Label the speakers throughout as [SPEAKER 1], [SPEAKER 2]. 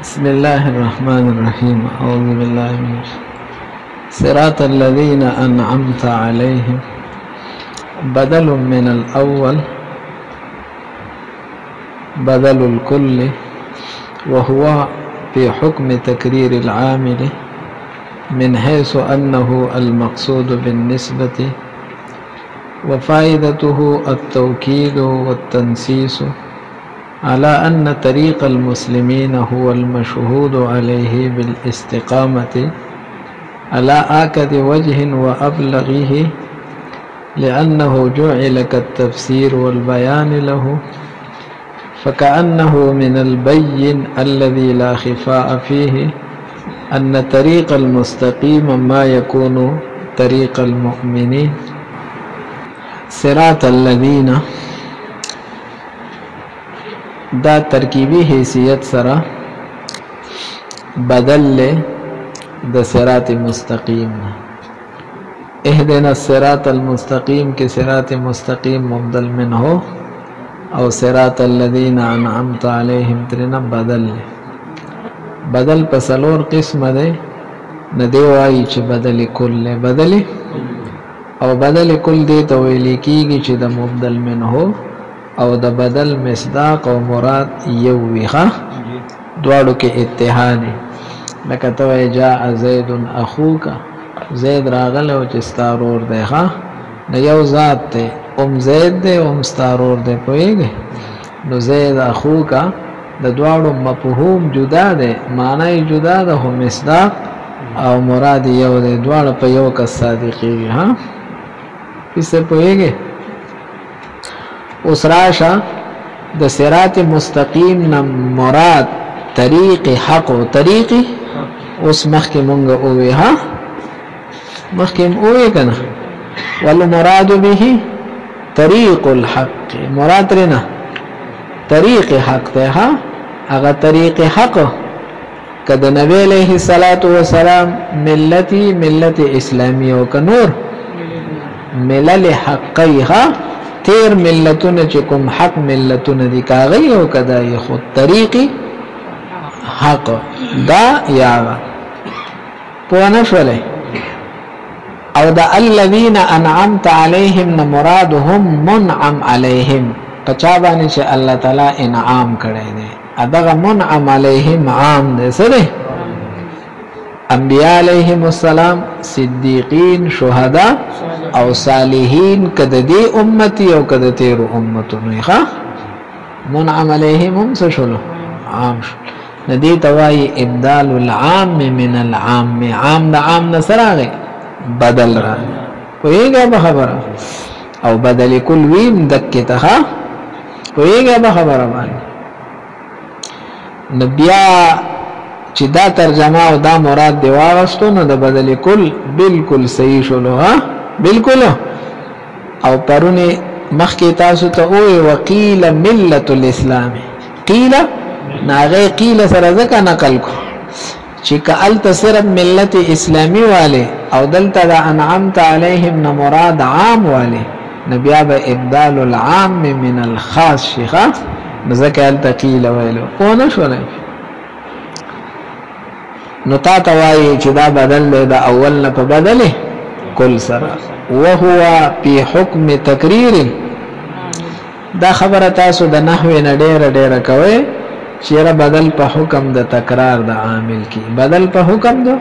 [SPEAKER 1] بسم الله الرحمن الرحيم. أعوذ بالله من صراط الذين أنعمت عليهم بدل من الأول بدل الكل، وهو في حكم تكرير العامل من حيث أنه المقصود بالنسبة، وفائدته التوكيد والتنسيس على أن طريق المسلمين هو المشهود عليه بالاستقامة على آكد وجه وأبلغه، لأنه جعل كالتفسير والبيان له، فكأنه من البين الذي لا خفاء فيه أن طريق المستقيم ما يكون طريق المؤمنين. صراط الذين دا ترکیبی حیثیت سره بدل لے دا صراط مستقیم. اهدنا الصراط المستقیم کے صراط مستقیم مبدل من ہو او صراط الذین انعمت علیہم ترنا بدل لے. بدل پسلور قسم دے ندیو آئی چھ بدل کل لے بدلی او بدل کل دے تویلی کی گی چھ دا مبدل من ہو او د بدل مصداق او مراد یو ویخه دواړو کې اتحاد. لکه ته وایې جاء زید اخوک، زید راغلی او چې ستا ورور دی ښه نو یو ذات دی، زید دی ستا ورور دی پوهېږې. نو زید اخوک د دواړو مفهوم جدا دی، معنی جدا ده خو مصداق او مراد یو دی، دواړه په یو کس صادقېږي. ها کیسه پوهېږې. اس راشا د صراط مستقیم نه مراد طریق حق و طریقی اس مخی منگا اوی ها مخی اوی کنا والمراد به طریق الحق مراد رنا طریق حق تے ها اگا طریق حق کد نبی علیہ السلام ملتی ملت اسلامی و کنور ملل حقی ها تیر ملتون چکم حق ملتون دی کاغی او کدای خود طریقی حق دا یاغا پوانشولی او دا الذین انعمت علیہم نمراد هم منعم علیہم پچابانی چه اللہ تعالی انعام کرے دے ادغا منعم علیہم عام دے سدے انبیاء علیہم السلام صدیقین شہداء او صالحین کد دی امتی او کد تیرو امتونوی خواه منعم علیہم هم سشلو عام شل ندی توائی ابدال العام من العام عام دا عام نصر آگئی بدل را کوئی گا بخبر او بدل کل ویم دکی تخوا کوئی گا بخبر بانی نبیا چی دا ترجمه او دا مراد دی واغستو نو دا بدل کل بالکل صحیح شلو ها بالکل. او پرونی مخی تاسو تا اوی وقیل ملت الاسلام قیل ناغی قیل سرزکا نقل کو چی که التا صرف ملت اسلامی والے او دلتا دا انعمت علیہم نمراد عام والے نبیا با ابدال العام من الخاص شیخا نزکا التا قیل ویلو اونشو لے نو تا توائی چی دا بدل دے دا اول نا پا بدلے کل سرا وهو پی حکم تقریر دا خبر تاسو دا نحوی نا دیر دیر کوئے چیر بدل پا حکم دا تکرار دا عامل کی بدل پا حکم دا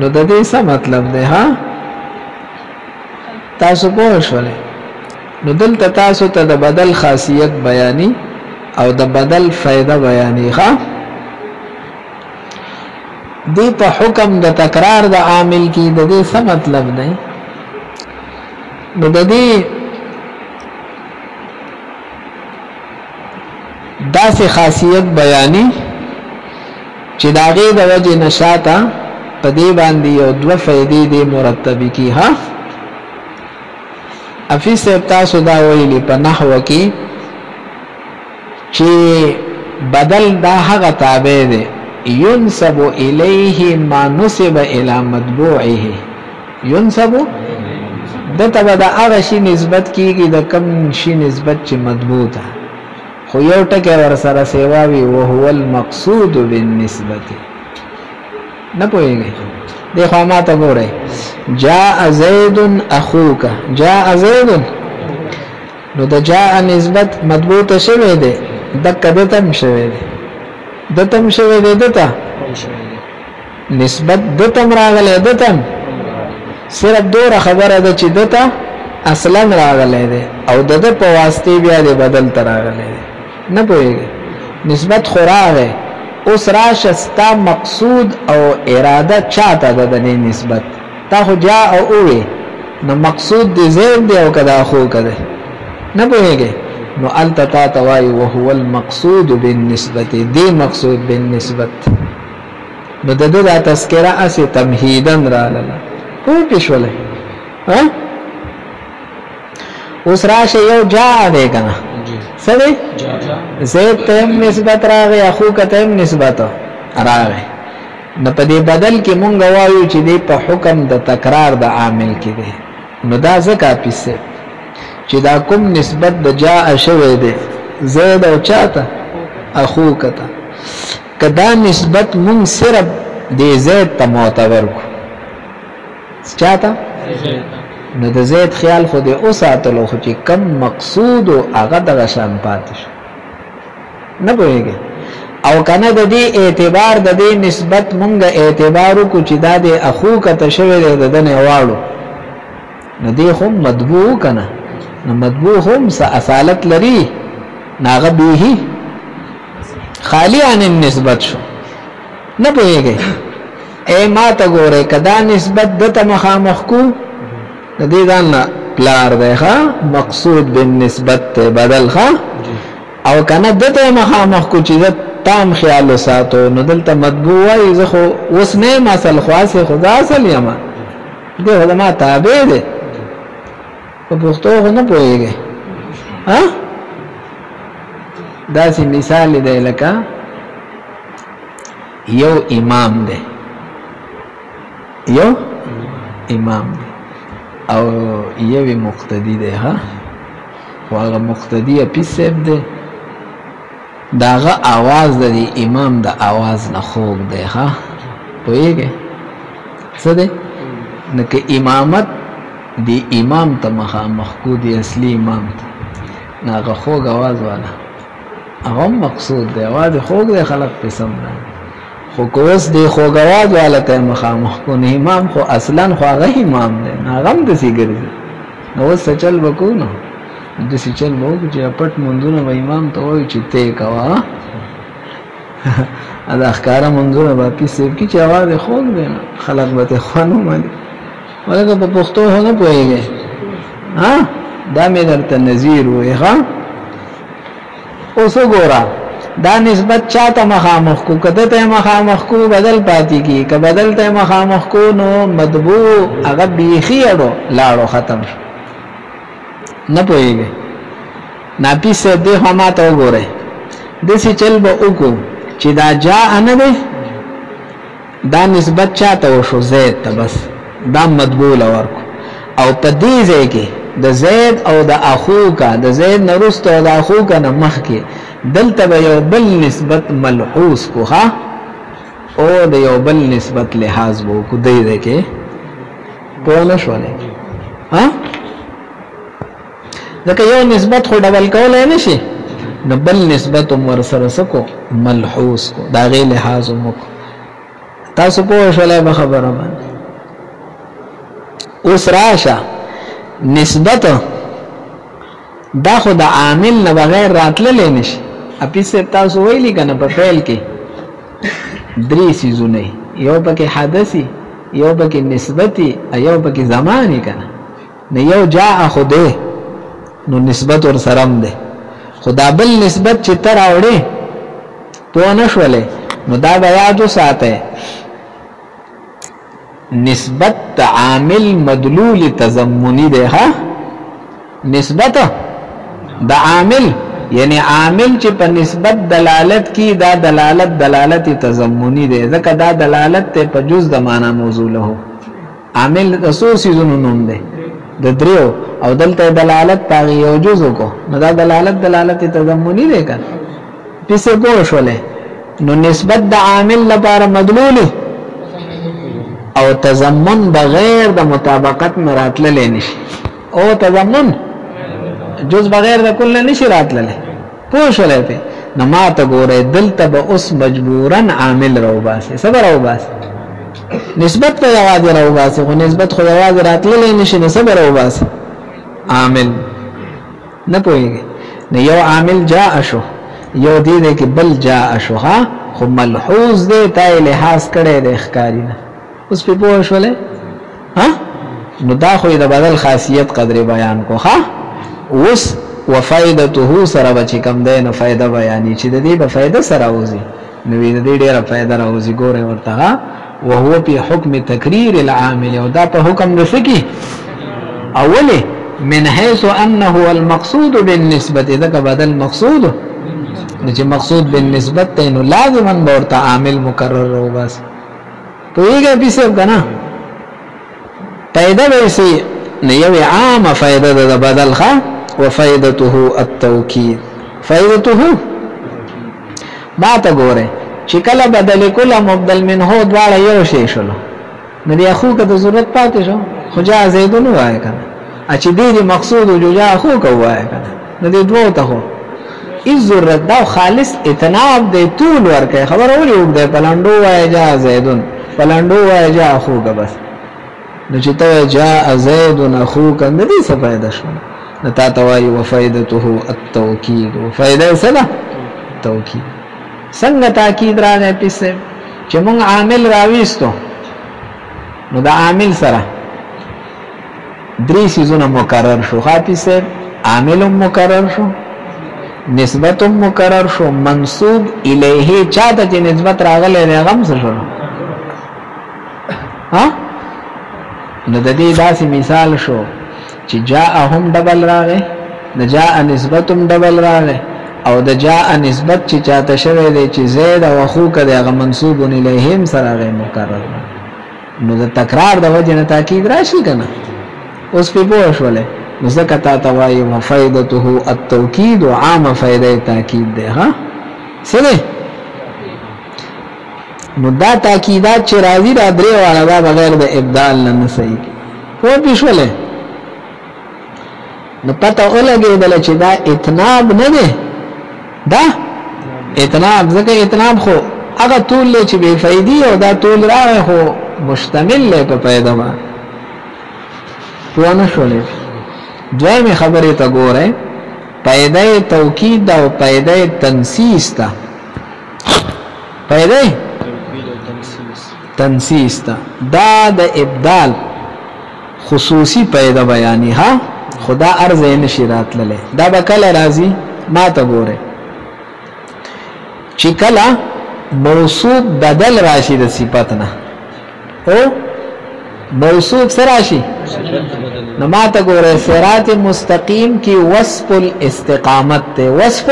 [SPEAKER 1] نو دا دیسا مطلب دے ها تاسو پوش والے نو دل تا تاسو تا دا بدل خاصیت بیانی او دا بدل فائدہ بیانی خوا دی پا حکم دا تکرار دا عامل کی دا دی سا مطلب نہیں دا دی دا سی خاصیت بیانی چی داغی دا وجہ نشاتا پا دی باندی او دو فیدی دی مرتبی کی ها افی سیبتاسو دا ویلی پا نحو کی چی بدل دا حق تابع دے ينسب إليه ما نسب إلى مطبوعه ينسب دته به د هغه شي نسبت کیږي د کم شي نسبت چې مضبوطه خو یو ټکی ور سره سیوا وي وهو المقصود بالنسبه نه پوهیږي دیکھو ما ته ګورئ جاء زید اخوک جاء زید نو د جاء نسبت مضبوط شوی دی دک دتم شوی دی دتم شوی دی دته نسبت دتم راغلی دتم صرف دوره خبره ده چې دته اصلا راغلی دی او د په واسطه بیا دی بدل تر راغلی دی نه پوهیږي نسبت خو راغی اوس راشه ستا مقصود او اراده چاته ده د نسبت تا خو جا او اوی نو مقصود دی زید دی او کدا خو کده نه پوهیږي نو التتا توای وهو المقصود بالنسبه دی مقصود بالنسبت نو د دې تذکرہ اس تمهیدن را لاله په پښوله ها اوس راشه یو جا دی کنه سره زید تم نسبت راغی اخو کتم نسبت راغی نو په دې بدل کې مونږ وایو چې دې په حکم د تکرار د عامل کې دی نو دا ځکه پیسه چې دا کوم نسبت د جاء شوی دی زید او چاته اخو کته کدا نسبت مونږ صرف دې زید ته معتبر کو چاته نو د زید خیال خو دې اوساتلو خو چې کم مقصود او هغه د شان پاتې نه پوهیږي او کنه د دې اعتبار د دې نسبت مونږ اعتبار کو چې دا د اخو کته شوی دی د نه واړو نو دې هم مطبوع کنه نو مطبوع هم س اصالت لري ناغه به خالی عن النسبت شو نه پوهیږي اے ما ته ګوره کدا نسبت د ته مخامخ کو د دې ځان پلار دی ښا مقصود بالنسبت بدل ښا او کنه د ته مخامخ کو چې تام خیال ساتو نو دلته مطبوع وي زه خو اوس نه مسل خاصه خدا اصل یما دغه ما تابع دي په پښتو نه پوهیږي ها دا سي مثال دی لکه یو امام دی یو امام دی او یوی مقتدی دی ها واغه مقتدی پیسب دی داغه आवाज د امام د आवाज نه خوږ دی ها پوهیږي څه دی نو کې امامت دی امام ته مخامخ کو دی اصلي امام ته ناغه خوږ आवाज والا هغه مقصود دی आवाज خوږ دی خلق په سم نه خو کوس دی خوږ आवाज والا ته مخامخ کو نه امام خو اصلا خو هغه امام دی هغه د سي ګرځي نو سچل وکړو نو د سي چل وو چې پټ مونږونه و امام ته وای چې ته کوا ادا ښکارا مونږونه په پیسې کې چې आवाज خوږ دی خلق به خوانو مالي ولکه په پښتو نه پوهیږي ها دا مې درته نذیر وې ها اوس وګوره دا نسبت چاته مخامخ کو کده ته مخامخ کو بدل پاتې کی که بدل ته مخامخ کو نو مطبوع هغه بیخي اړو لاړو ختم نه پوهیږي ناپیس دې هم ته وګوره د سې چل به وکړو چې دا جاء نه ده دا نسبت چاته وشو زید ته بس دا مطبوع ورکو او په دې ځای کې د زید او د اخو کا د زید نرست او د اخو کا نه مخ کې دلته به یو بل نسبت ملحوظ کو ها او د یو بل نسبت لحاظ وو کو دی ده کې په نشوله ها ځکه یو نسبت خو ډبل کولای نشي نو بل نسبت ور سره سکو ملحوظ کو دا غي لحاظ مو تاسو په شوله خبره باندې اوس راشه نسبت دا خو د عامل نه بغیر راتللې نشي اپیسه تاسو ویلي کنه په فعل کې درې سيزونه یو پکې حدثي یو پکې نسبتي یو پکې زماني کنه نه یو جاء خوده نو نسبت ور سرم ده خدا بل نسبت چې تر اوړي په نشوله نو دا بیا جو ساته نسبت عامل مدلول تضمنی ده ها نسبت د عامل یعنی عامل چې په نسبت دلالت کی دا دلالت تضمنی ده ځکه دا دلالت ته په جز د معنا موضوع له عامل اساسي زونو نوم ده د دریو او دلته دلالت پاغي یو جزء کو نو دا دلالت تضمنی دی کنه پیسه پوه شولې نو نسبت د عامل لپاره مدلول او تضمن بغیر د مطابقت مراتل نشي او تضمن جز بغیر د کل نشي راتل پوه شولې په نو ما ته ګوره دلته به اوس مجبورن عامل راو باسي صبر راو باسي نسبت ته یواد راو باسي خو نسبت خو یواد راتل نشي نو صبر راو باسي عامل نه پوهیږي نو یو عامل جاء شو یو دی کې بل جاء شو ها خو ملحوظ دی تای لحاظ کړي د اخکاری نه اوس په پوه شولې ها نو دا خو د بدل خاصیت قدر بیان کو ها اوس وفائدته سره بچ کم دی نو فائدہ بیانی چې د دې په فائدہ سره اوزي نو د دې ډیره فائدہ راوځي ګوره ورته وهو په حکم تکریر العامل او دا په حکم رفقي اوله من حيث انه المقصود بالنسبه اذا بدل مقصود چې مقصود بالنسبه نو لازما ورته عامل مکرر او بس تو یې به څه کنه فائدہ به سي نه یو عامه فائدہ د بدل ښه وفائدته التوكيد فائدته ما ته ګوره چې کله بدل کله مبدل منه دواړه یو شی شول نو دی خو که د ضرورت پاتې شو خو جاء زیدون وای کنه چې دې مقصود او جاء خو کوای کنه نو دې دوه ته هو ای ضرورت دا خالص اتناب دې طول ورکه خبر اوري وګ دې پلاندو وای جاء زیدون پلاندو وای جاء خو که بس نو چې ته جاء زیدون خو کنه دې څه فائدہ شو نتا توای وفائدته التوكيد وفائدہ سره توکید څنګه تاکید راغی پسې چې موږ عامل راويستو نو دا عامل سره درې سيزونه مکرر شو خاطر عامل مکرر شو نسبت مکرر شو منسوب الیه چاته چې نسبت راغله هغه څه شو ها نو د دې داسې مثال شو چې جاءهم ډبل راغې د جاء نسبتم ډبل راغې او د جاء نسبت چې چاته شوی دی چې زید او اخو کده هغه منسوب الیهم سره غي مکرر نو د تکرار د وجه نه تاکید راشي کنه اوس په پوه شولې نو ځکه تا توای مفیدته التوکید او عام فائدې تاکید ده ها سره نو دا تاکیدات چې راځي دا درې واړه دا بغیر د ابدال نه صحیح پوه پښولې نو پته ولګېدل چې دا اتناب نه ده دا اتناب ځکه اتناب خو هغه طول چې بے فائدې او دا طول راغی خو مشتمل له په پیدا ما پوه شولې دویمه خبره ته ګوره پیدا توکید او پیدا تنسیس تا پیدا تنسیس تا دا د ابدال خصوصی پیدا بیانی ها خدا عرض نشی راتلله دا بکله راضی ما ته ګوره چې کله موصوف بدل راشي د صفت نه او موصوف سره راشي نو ما ته ګوره صراط مستقیم کی وصف الاستقامت ته وصف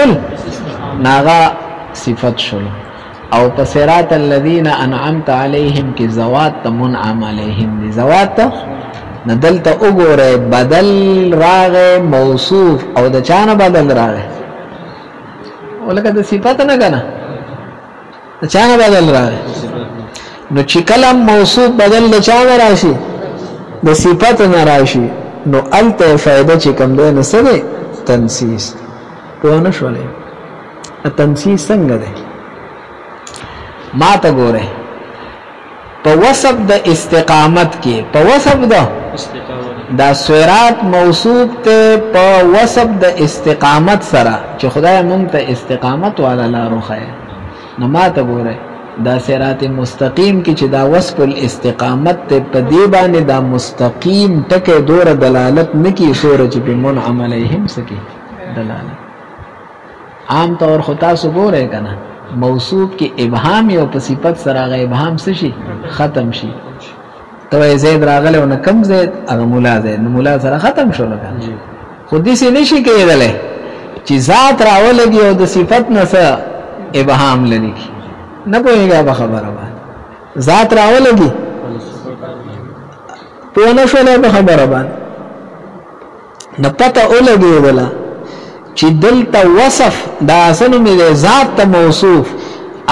[SPEAKER 1] ناغا صفت شول او په صراط الذين انعمت عليهم کی زوات منعم عليهم دي زوات ندلته وګوره بدل راغه موصوف او د چانه بدل راغه ولکه د صفات نه کنه د چانه بدل راغه نو چې کلم موصوف بدل د چانه راشي د صفات نه راشي نو الته فائدہ چې کوم ده نه سره تنسیس په نه شولې تنسیس څنګه ده ما ته ګوره په وصف د استقامت کې په وصف دا صراط موصوف ته په وصف د استقامت سره چې خدای مونږ ته استقامت والا لارو خای نو ما ته ګوره دا صراط مستقیم کې چې دا وصف الاستقامت ته په دی باندې دا مستقیم ټکه دور دلالت نکي سورج په منعم علیهم سکی دلالت عام طور خطا سګوره کنه موصوف کې ابهام او په صفت سره غ ابهام شي ختم شي تو زید راغله او کم زید هغه مولا زید نو مولا سره ختم شو لکه خو دې سي نشي کېدل چې ذات راولږي او د صفت نه سره ابهام لري نه پوهیږي به خبره وای ذات راولږي په نه شو له خبره باندې نه پته ولګېدله چې دلته وصف دا اصل مې ذات ته موصوف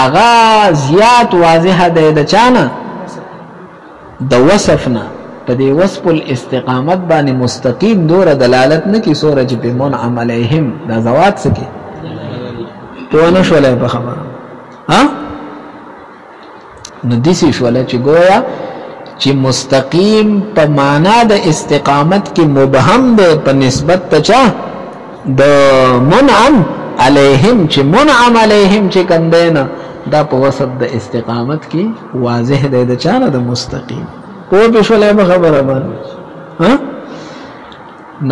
[SPEAKER 1] اغا زیات واضح دی د چانه د وصف نه په دې وصف الاستقامت باندې مستقیم دور دلالت نه کی سورج په منعم علیهم دا زوات سکی ته نه شولای په خبره ها نو دسی شولای چې گویا چې مستقیم په معنا د استقامت کې مبهم ده په نسبت ته چا د منعم علیهم چې منعم علیهم چې کندنه دا په وسط د استقامت کې واضح ده د چانه د مستقیم په بشولای په خبره باندې ها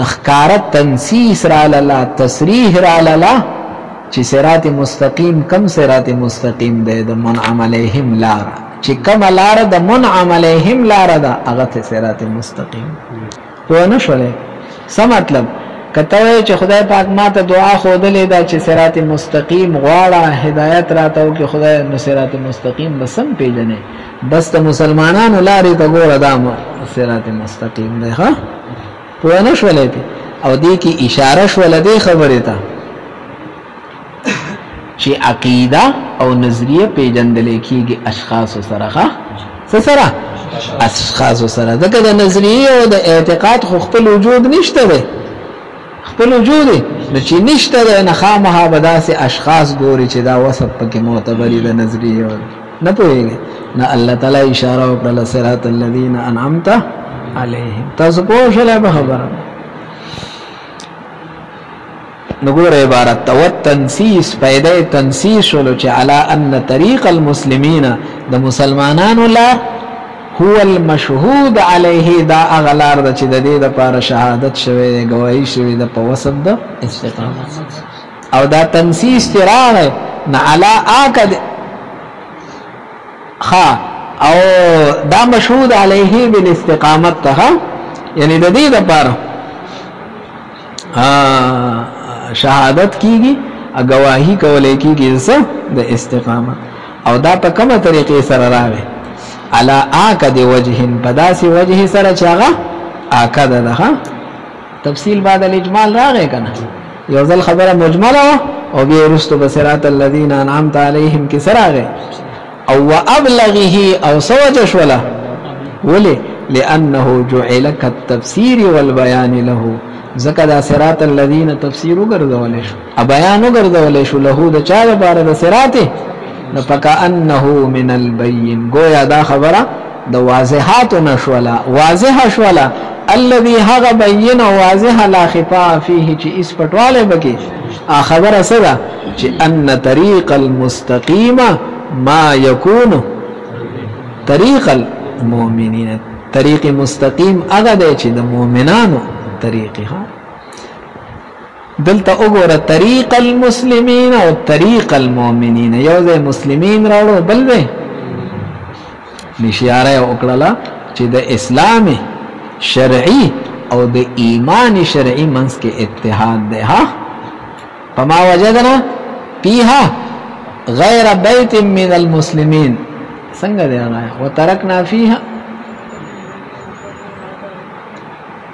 [SPEAKER 1] نخکارت تنسیس را لاله تصریح را لاله چې صراط مستقیم کم صراط مستقیم ده د منعم علیهم لار چې کم لار د منعم علیهم لار ده هغه ته صراط مستقیم په نه شولای څه مطلب کته چې خدای پاک ماته دعا خودلې دا چې صراط مستقیم غواړه هدایت راته او کې خدای نو صراط مستقیم بسم پیژنې بس ته مسلمانانو لارې ته ګوره دا صراط مستقیم ده ها په نه شولای او دې کې اشاره شول دې خبره ته چې عقیده او نظریه پیجندل کېږي اشخاص سره سره اشخاص سره دغه د نظریه او د اعتقاد خو خپل وجود نشته دی خپل وجود نه چې نشته دی نه خامها بداسه اشخاص ګوري چې دا وصف پکې معتبري د نظریه نه پوهیږي نه الله تعالی اشاره وکړه صراط الذين انعمت عليهم تاسو په شله به خبره نقول عبارت او تنسیس پیدا تنسیس شلو چې علا ان طریق المسلمین د مسلمانانو لا هو المشهود علیه دا اغلار د چې د دې د پاره شهادت شوی گواہی شوی د په وسط د استقامت او دا تنسیس تراره نه علا اکد خا او دا مشهود علیه بالاستقامت ته یعنی د دې د پاره شهادت کیږي گواہی کولای کیږي د استقامت او دا په کومه طریقې سره راوي علا اکد وجهن پداسي وجه سره چاغه اکد ده تفصیل بعد الاجمال راغی کنه یو ځل خبره مجمله او بیا رستو بصراط الذين انعمت عليهم کی سراغه او وابلغه او سوجش ولا ولي لانه جعل كالتفسير والبيان له زکه دا صراط الذين تفسیر وګرځول شو ا بیان وګرځول شو له د چا لپاره د صراط نه فکانه من البین گویا دا خبره د واضحات نشولا واضح شولا الذي هغه بین واضح لا خفاء فيه چې اس پټواله بکی ا خبره سره چې ان طریق المستقیم ما يكون طریق المؤمنین طریق مستقیم هغه دی چې د مؤمنانو طریقها دلته وګوره طریق المسلمین او طریق المؤمنین یو ځای مسلمین راړو بل دی نشیاره وکړه چې د اسلام شرعي او د ایمان شرعي منځ کې اتحاد دی ها فما وجدنا فيها غير بيت من المسلمين څنګه دی هغه وترکنا فيها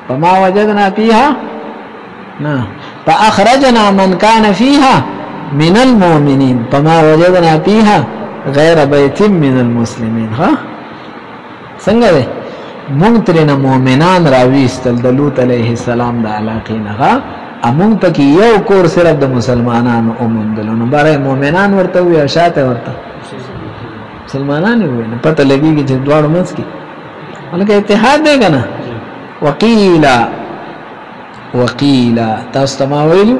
[SPEAKER 1] فما وجدنا فيها فأخرجنا من كان فيها من المؤمنين فما وجدنا فيها غير بيت من المسلمين ها څنګه ده مونږ ترنه مؤمنان راويستل د لوط عليه السلام د علاقینه ها امون پکې یو کور صرف د مسلمانانو اومندل نو بارے مؤمنان ورته وي شاته ورته مسلمانان وي نه پته لګيږي چې دواړو منځ کې ولکه اتحاد دی کنه وقیلا تاسو تماویلو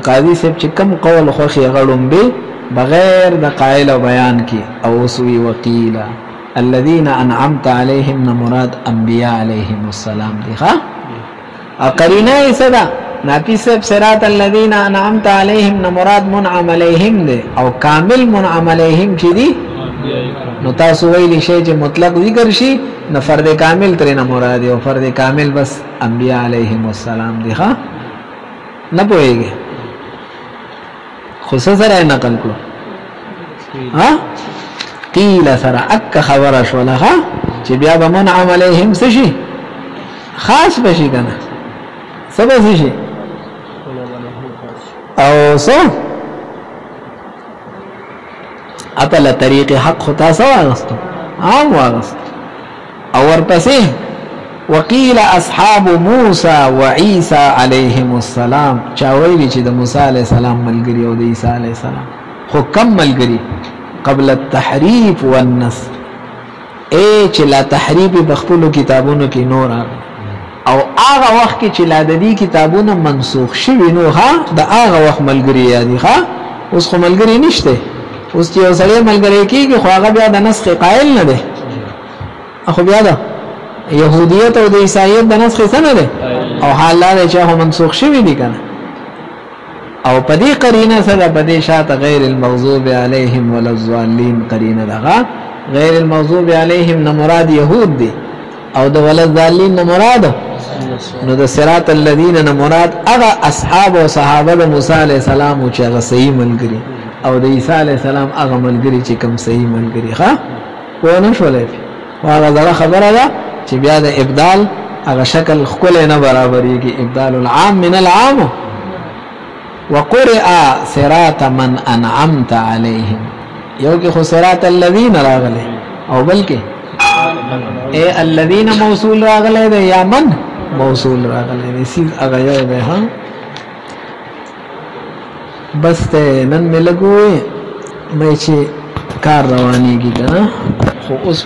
[SPEAKER 1] قاضی صاحب چې کوم قول خوخي غړم به بغیر د قائل او بیان کې او سوی وقیلا الذين انعمت عليهم مراد انبیاء عليهم السلام دي ها اقرینه صدا ناپی صاحب صراط الذين انعمت عليهم مراد منعم عليهم دي او کامل منعم عليهم چې دي نو تاسو ویلی شی چې مطلق ذکر شي نه فرد کامل ترنه مراد او فرد کامل بس انبیاء علیهم السلام دي ها نه پوهیږي خصوصا نقل کړو ها قیل سره اک خبر شوله ها چې بیا به منعم علیهم څه شي خاص بشي کنه سبا شي او سو اتل طریق حق خطا سو آغستو عام واغست او ورپسې وقیل اصحاب موسی و عیسی علیهم السلام چاویلی چې د موسی علیه السلام ملګری او د عیسی علیه السلام خو کم ملګری قبل التحریف والنسخ اے چې لا تحریف بخپلو کتابونو کې نور او هغه وخت کې چې لا د دې کتابونو منسوخ شوي نو ها د هغه وخت ملګری یادي ښا اوس خو ملګری نشته اوس چې یو سړی ملګری کېږي خو هغه بیا د نسخ قائل نه دی اخو بیا ده يهوديت او د عیسایت د نسخ څه نه ده او حال لا چې هغه منسوخ شوي دي کنه او پدې قرینه سره پدې شاته غیر المغضوب علیهم ولا الضالین قرینه دغه غیر المغضوب علیهم نه مراد يهود دي او د ولا الضالین نه مراد نو د صراط الذین نه مراد هغه اصحاب او صحابه د موسی علیه السلام چې هغه صحیح ملګری او د عیسی علیه السلام هغه ملګری چې کوم صحیح ملګری ښا و نه شولې هغه دا خبره ده چې بیا د ابدال هغه شکل خپل نه برابرېږي ابدال العام من العام وقرئ صراط من انعمت عليهم یو کې خو صراط الذين راغله او بلکې اے الذين موصول راغله ده یا من موصول راغله ده سیز هغه یو ده ها بس ته نن ملګوي مې چې کار روانيږي کنه خو اوس